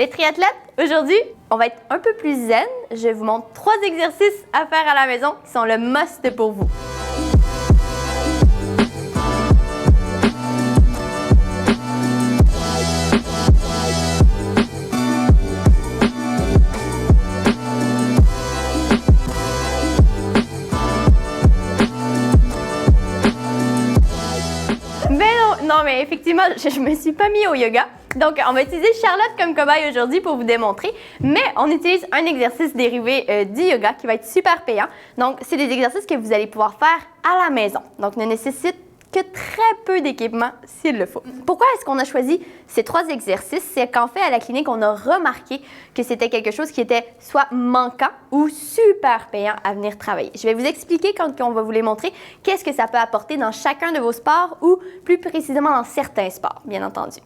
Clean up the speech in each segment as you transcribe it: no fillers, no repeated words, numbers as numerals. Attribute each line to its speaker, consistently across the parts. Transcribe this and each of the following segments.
Speaker 1: Les triathlètes, aujourd'hui, on va être un peu plus zen. Je vous montre 3 exercices à faire à la maison qui sont le must pour vous. Non, mais effectivement, je me suis pas mis au yoga. Donc, on va utiliser Charlotte comme cobaye aujourd'hui pour vous démontrer. Mais on utilise un exercice dérivé du yoga qui va être super payant. Donc, c'est des exercices que vous allez pouvoir faire à la maison. Donc, ne nécessite que très peu d'équipement s'il le faut. Pourquoi est-ce qu'on a choisi ces 3 exercices? C'est qu'en fait, à la clinique, on a remarqué que c'était quelque chose qui était soit manquant ou super payant à venir travailler. Je vais vous expliquer quand on va vous les montrer qu'est-ce que ça peut apporter dans chacun de vos sports ou plus précisément dans certains sports, bien entendu.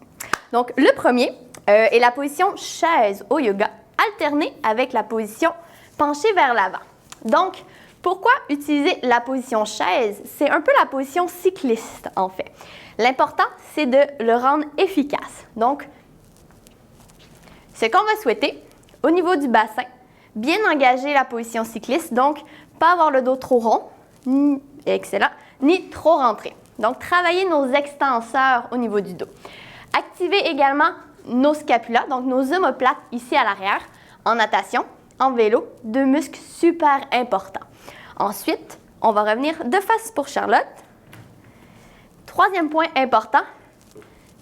Speaker 1: Donc, le premier est la position chaise au yoga, alternée avec la position penchée vers l'avant. Donc, pourquoi utiliser la position chaise? C'est un peu la position cycliste, en fait. L'important, c'est de le rendre efficace. Donc, ce qu'on va souhaiter, au niveau du bassin, bien engager la position cycliste, donc pas avoir le dos trop rond, excellent, ni trop rentré. Donc, travailler nos extenseurs au niveau du dos. Activer également nos scapulas, donc nos omoplates ici à l'arrière, en natation, en vélo, 2 muscles super importants. Ensuite, on va revenir de face pour Charlotte. 3e point important,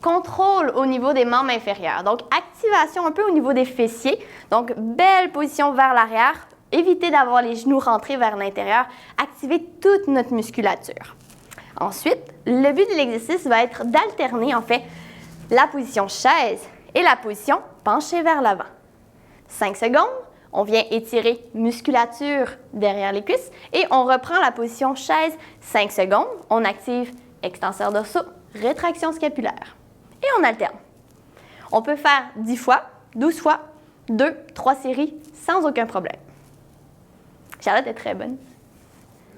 Speaker 1: contrôle au niveau des membres inférieurs. Donc, activation un peu au niveau des fessiers. Donc, belle position vers l'arrière. Évitez d'avoir les genoux rentrés vers l'intérieur. Activez toute notre musculature. Ensuite, le but de l'exercice va être d'alterner, en fait, la position chaise et la position penchée vers l'avant. 5 secondes. On vient étirer musculature derrière les cuisses et on reprend la position chaise 5 secondes. On active extenseur dorsaux, rétraction scapulaire et on alterne. On peut faire 10 fois, 12 fois, 2, 3 séries sans aucun problème. Charlotte est très bonne.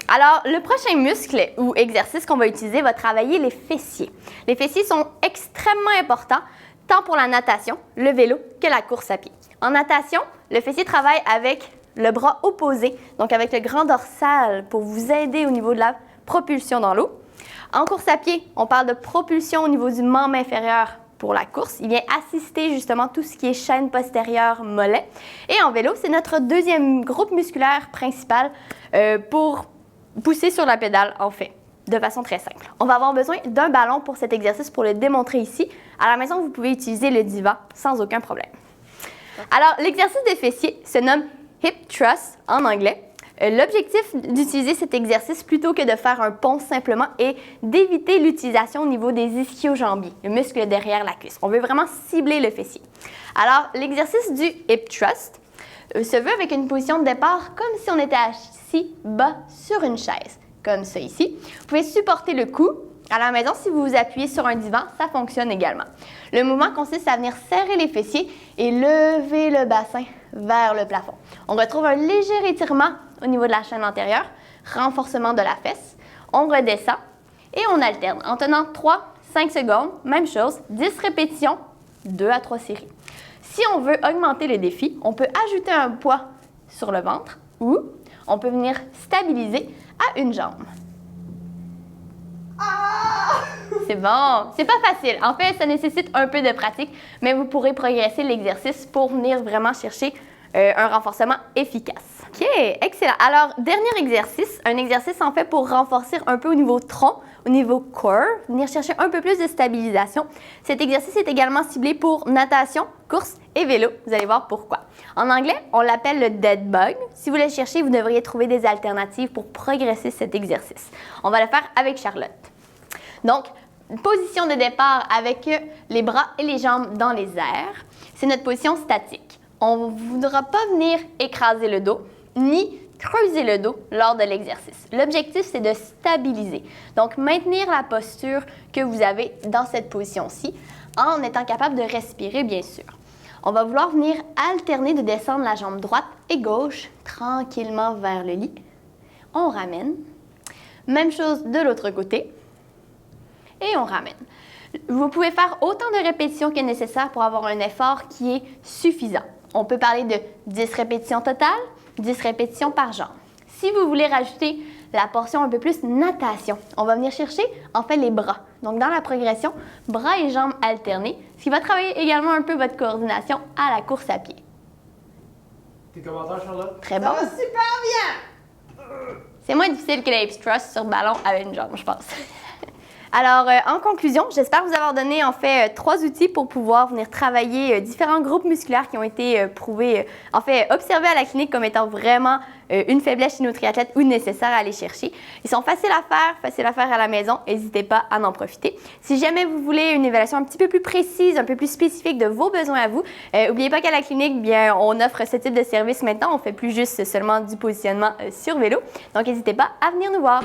Speaker 1: Alors, le prochain muscle ou exercice qu'on va utiliser va travailler les fessiers. Les fessiers sont extrêmement importants tant pour la natation, le vélo que la course à pied. En natation, le fessier travaille avec le bras opposé, donc avec le grand dorsal pour vous aider au niveau de la propulsion dans l'eau. En course à pied, on parle de propulsion au niveau du membre inférieur pour la course. Il vient assister justement tout ce qui est chaîne postérieure, mollet. Et en vélo, c'est notre 2e groupe musculaire principal pour pousser sur la pédale, en fait, de façon très simple. On va avoir besoin d'un ballon pour cet exercice pour le démontrer ici. À la maison, vous pouvez utiliser le divan sans aucun problème. Alors, l'exercice des fessiers se nomme Hip Thrust en anglais. L'objectif d'utiliser cet exercice plutôt que de faire un pont simplement est d'éviter l'utilisation au niveau des ischio-jambiers, le muscle derrière la cuisse. On veut vraiment cibler le fessier. Alors, l'exercice du Hip Thrust se veut avec une position de départ comme si on était assis bas sur une chaise, comme ça ici. Vous pouvez supporter le cou. À la maison, si vous vous appuyez sur un divan, ça fonctionne également. Le mouvement consiste à venir serrer les fessiers et lever le bassin vers le plafond. On retrouve un léger étirement au niveau de la chaîne antérieure, renforcement de la fesse. On redescend et on alterne en tenant 3-5 secondes, même chose, 10 répétitions, 2 à 3 séries. Si on veut augmenter le défi, on peut ajouter un poids sur le ventre ou on peut venir stabiliser à une jambe. C'est bon. C'est pas facile. En fait, ça nécessite un peu de pratique, mais vous pourrez progresser l'exercice pour venir vraiment chercher un renforcement efficace. OK, excellent. Alors, dernier exercice, un exercice en fait pour renforcer un peu au niveau tronc, au niveau corps, venir chercher un peu plus de stabilisation. Cet exercice est également ciblé pour natation, course et vélo. Vous allez voir pourquoi. En anglais, on l'appelle le dead bug. Si vous le cherchez, vous devriez trouver des alternatives pour progresser cet exercice. On va le faire avec Charlotte. Donc, position de départ avec les bras et les jambes dans les airs. C'est notre position statique. On ne voudra pas venir écraser le dos ni creuser le dos lors de l'exercice. L'objectif, c'est de stabiliser. Donc, maintenir la posture que vous avez dans cette position-ci en étant capable de respirer, bien sûr. On va vouloir venir alterner de descendre la jambe droite et gauche tranquillement vers le lit. On ramène. Même chose de l'autre côté. Et on ramène. Vous pouvez faire autant de répétitions que nécessaire pour avoir un effort qui est suffisant. On peut parler de 10 répétitions totales, 10 répétitions par jambe. Si vous voulez rajouter la portion un peu plus natation, on va venir chercher en fait les bras. Donc dans la progression, bras et jambes alternés, ce qui va travailler également un peu votre coordination à la course à pied.
Speaker 2: Tes commentaires, Charlotte?
Speaker 1: Très bon.
Speaker 3: Ça va super bien!
Speaker 1: C'est moins difficile que les hip thrusts sur ballon avec une jambe, je pense. Alors, en conclusion, j'espère vous avoir donné en fait 3 outils pour pouvoir venir travailler différents groupes musculaires qui ont été prouvés, en fait observés à la clinique comme étant vraiment une faiblesse chez nos triathlètes ou nécessaires à aller chercher. Ils sont faciles à faire à la maison. N'hésitez pas à en profiter. Si jamais vous voulez une évaluation un petit peu plus précise, un peu plus spécifique de vos besoins à vous, n'oubliez pas qu'à la clinique, bien, on offre ce type de service maintenant. On fait plus juste seulement du positionnement sur vélo. Donc, n'hésitez pas à venir nous voir.